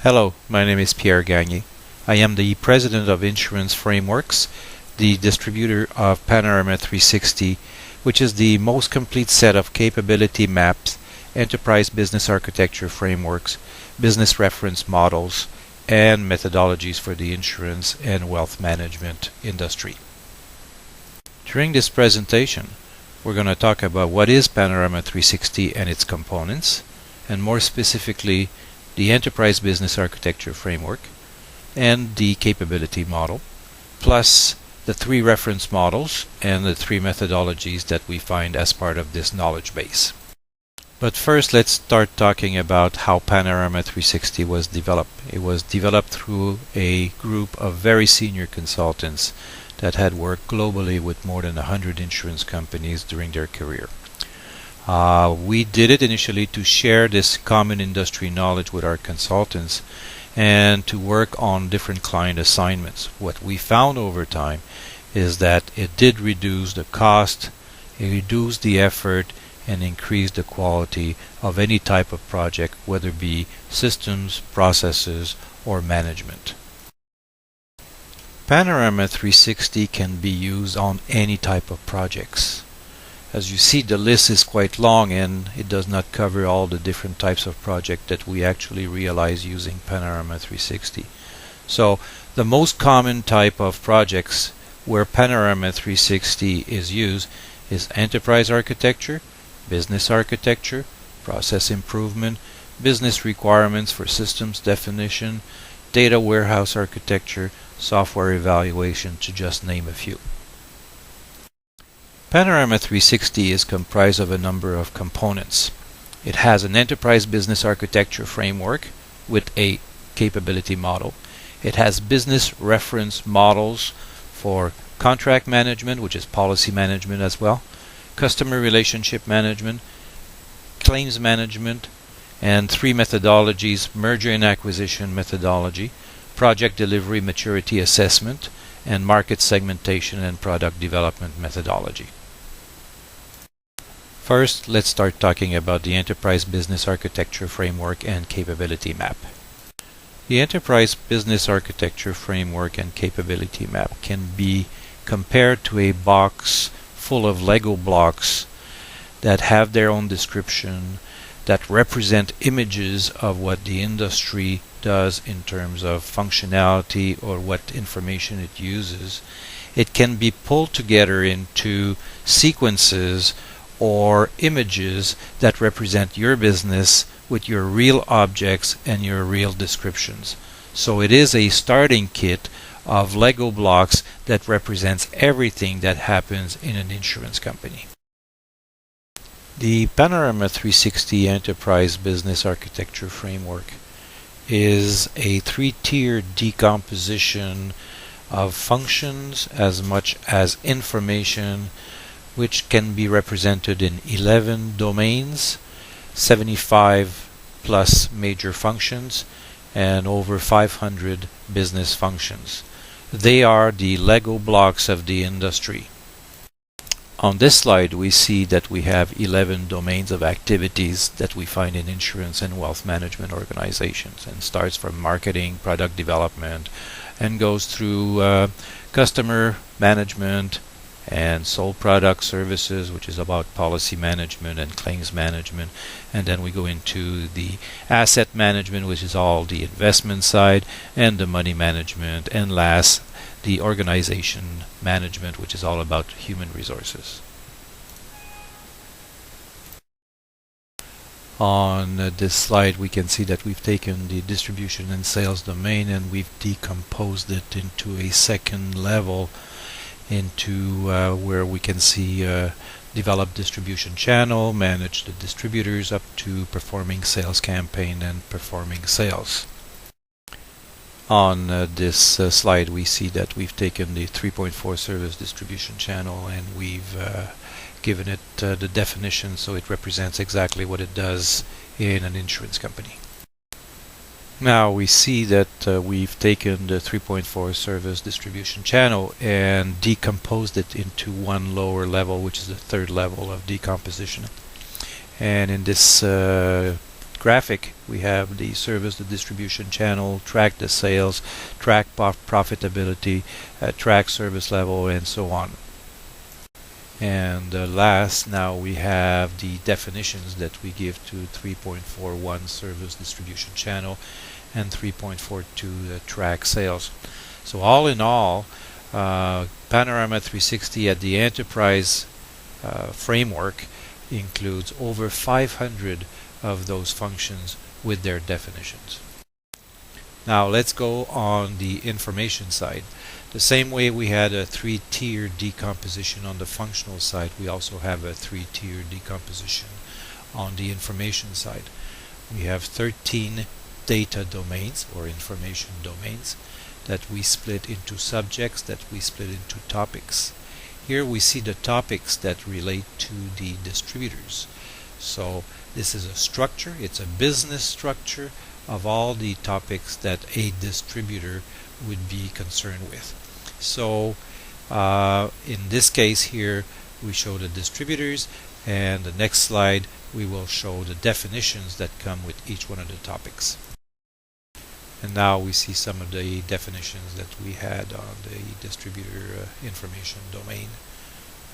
Hello, my name is Pierre Gagné. I am the President of Insurance Frameworks, the distributor of Panorama 360, which is the most complete set of capability maps, enterprise business architecture frameworks, business reference models, and methodologies for the insurance and wealth management industry. During this presentation, we're going to talk about what is Panorama 360 and its components, and more specifically, the Enterprise Business Architecture Framework and the Capability Model, plus the 3 reference models and the 3 methodologies that we find as part of this knowledge base. But first, let's start talking about how Panorama 360 was developed. It was developed through a group of very senior consultants that had worked globally with more than 100 insurance companies during their career. We did it initially to share this common industry knowledge with our consultants and to work on different client assignments. What we found over time is that it did reduce the cost, it reduced the effort, and increased the quality of any type of project, whether it be systems, processes, or management. Panorama 360 can be used on any type of projects. As you see, the list is quite long and it does not cover all the different types of projects that we actually realize using Panorama 360. So the most common type of projects where Panorama 360 is used is enterprise architecture, business architecture, process improvement, business requirements for systems definition, data warehouse architecture, software evaluation, to just name a few. Panorama 360 is comprised of a number of components. It has an enterprise business architecture framework with a capability model. It has business reference models for contract management, which is policy management as well, customer relationship management, claims management, and 3 methodologies: merger and acquisition methodology, project delivery maturity assessment, and market segmentation and product development methodology. First, let's start talking about the Enterprise Business Architecture Framework and Capability Map. The Enterprise Business Architecture Framework and Capability Map can be compared to a box full of Lego blocks that have their own description, that represent images of what the industry does in terms of functionality or what information it uses. It can be pulled together into sequences or images that represent your business with your real objects and your real descriptions. So it is a starting kit of Lego blocks that represents everything that happens in an insurance company. The Panorama 360 Enterprise Business Architecture Framework is a 3-tier decomposition of functions as much as information, which can be represented in 11 domains, 75 plus major functions, and over 500 business functions. They are the Lego blocks of the industry. On this slide, we see that we have 11 domains of activities that we find in insurance and wealth management organizations, and starts from marketing, product development, and goes through customer management and sold product services, which is about policy management and claims management. And then we go into the asset management, which is all the investment side, and the money management, and last, the organization management, which is all about human resources. On this slide, we can see that we've taken the distribution and sales domain and we've decomposed it into a second level, into where we can see develop distribution channel, manage the distributors, up to performing sales campaign and performing sales. On this slide, we see that we've taken the 3.4 service distribution channel and we've given it the definition, so it represents exactly what it does in an insurance company. Now we see that we've taken the 3.4 service distribution channel and decomposed it into one lower level, which is the third level of decomposition. And in this graphic, we have the service, the distribution channel, track the sales, track profitability, track service level, and so on. And last, now we have the definitions that we give to 3.41 service distribution channel and 3.42 track sales. So all in all, Panorama 360 at the enterprise framework includes over 500 of those functions with their definitions. Now let's go on the information side. The same way we had a 3-tier decomposition on the functional side, we also have a 3-tier decomposition on the information side. We have 13 data domains or information domains that we split into subjects, that we split into topics. Here we see the topics that relate to the distributors. So this is a structure, it's a business structure of all the topics that a distributor would be concerned with. So in this case here we show the distributors, and the next slide we will show the definitions that come with each one of the topics. And now we see some of the definitions that we had on the distributor information domain.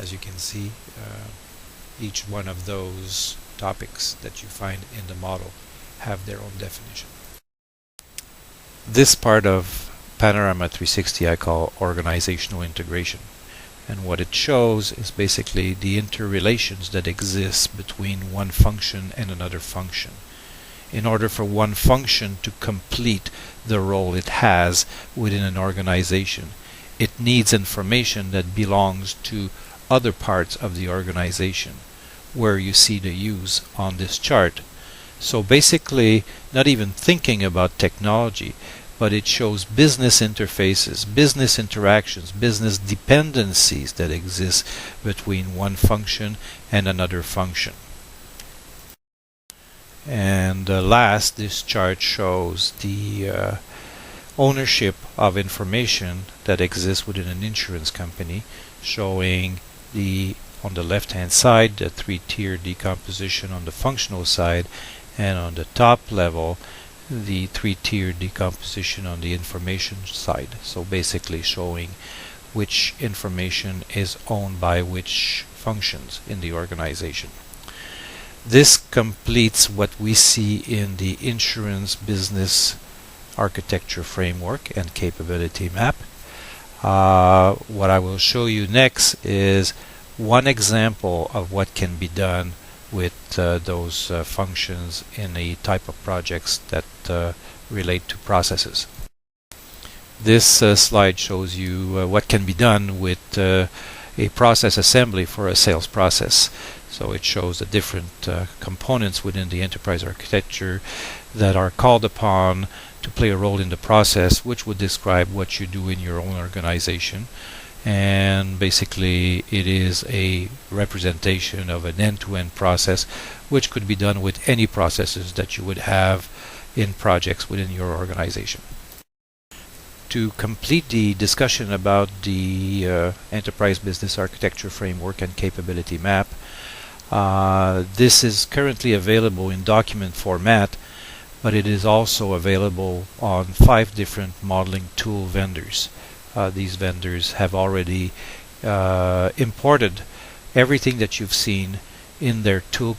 As you can see, each one of those topics that you find in the model have their own definition. This part of Panorama 360 I call organizational integration. And what it shows is basically the interrelations that exist between one function and another function. In order for one function to complete the role it has within an organization, it needs information that belongs to other parts of the organization, where you see the use on this chart. So basically, not even thinking about technology, but it shows business interfaces, business interactions, business dependencies that exist between one function and another function. And last, this chart shows the ownership of information that exists within an insurance company, showing on the left hand side the 3-tier decomposition on the functional side, and on the top level the 3-tier decomposition on the information side. So basically showing which information is owned by which functions in the organization. This completes what we see in the insurance business architecture framework and capability map. What I will show you next is one example of what can be done with those functions in a type of projects that relate to processes. This slide shows you what can be done with a process assembly for a sales process. So it shows the different components within the enterprise architecture that are called upon to play a role in the process, which would describe what you do in your own organization. And basically it is a representation of an end-to-end process which could be done with any processes that you would have in projects within your organization. To complete the discussion about the enterprise business architecture framework and capability map, this is currently available in document format, but it is also available on 5 different modeling tool vendors. These vendors have already imported everything that you've seen in their tool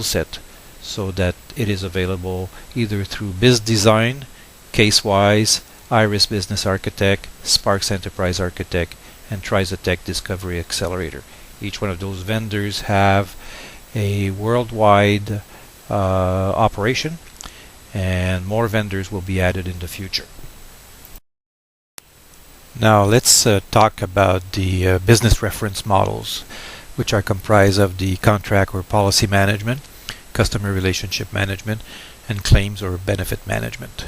set, so that it is available either through BizDesign, CaseWise, Iris Business Architect, Sparks Enterprise Architect, and Trizotech Discovery Accelerator. Each one of those vendors have a worldwide operation, and more vendors will be added in the future. Now let's talk about the business reference models, which are comprised of the contract or policy management, customer relationship management, and claims or benefit management.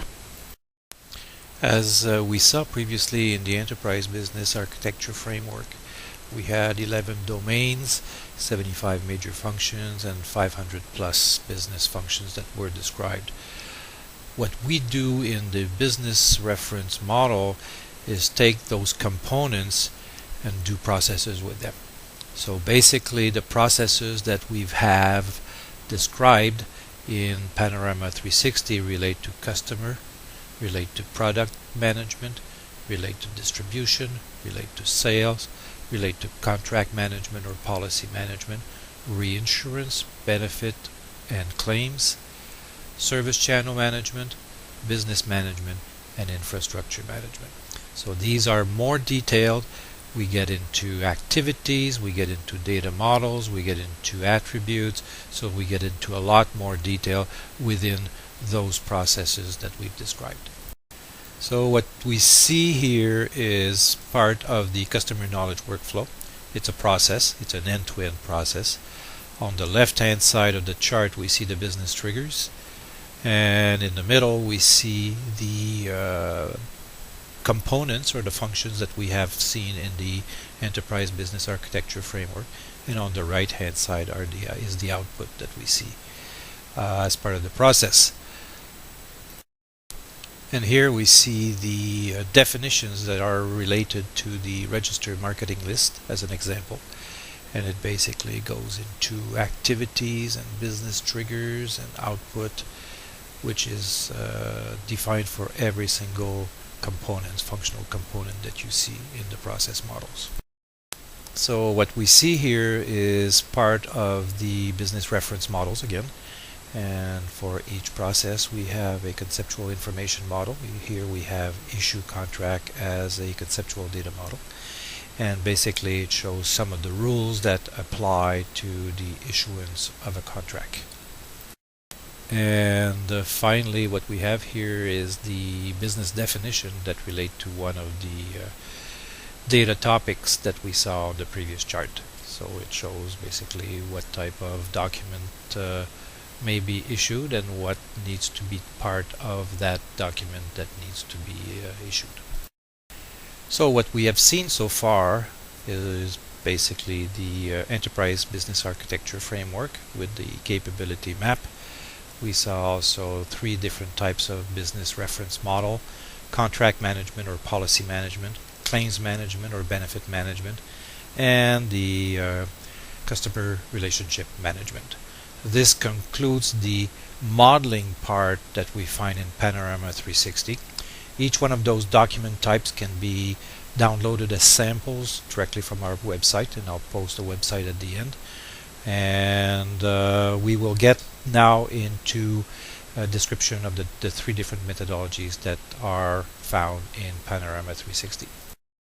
As we saw previously in the enterprise business architecture framework, we had 11 domains, 75 major functions, and 500 plus business functions that were described. What we do in the business reference model is take those components and do processes with them. So basically the processes that we have described in Panorama 360 relate to customer, relate to product management, relate to distribution, relate to sales, relate to contract management or policy management, reinsurance, benefit and claims, service channel management, business management, and infrastructure management. So these are more detailed. We get into activities, we get into data models, we get into attributes, so we get into a lot more detail within those processes that we've described. So what we see here is part of the customer knowledge workflow. It's a process, it's an end-to-end process. On the left-hand side of the chart we see the business triggers, and in the middle we see the components or the functions that we have seen in the enterprise business architecture framework, and on the right hand side is the output that we see as part of the process. And here we see the definitions that are related to the registered marketing list as an example, and it basically goes into activities and business triggers and output, which is defined for every single functional component that you see in the process models. So what we see here is part of the business reference models again, and for each process we have a conceptual information model. Here we have issue contract as a conceptual data model, and basically it shows some of the rules that apply to the issuance of a contract. And finally what we have here is the business definition that relate to one of the data topics that we saw on the previous chart. So it shows basically what type of document may be issued and what needs to be part of that document that needs to be issued. So what we have seen so far is basically the enterprise business architecture framework with the capability map. We saw also 3 different types of business reference model: contract management or policy management, claims management or benefit management, and the customer relationship management. This concludes the modeling part that we find in Panorama 360. Each one of those document types can be downloaded as samples directly from our website, and I'll post a website at the end. And we will get now into a description of the 3 different methodologies that are found in Panorama 360.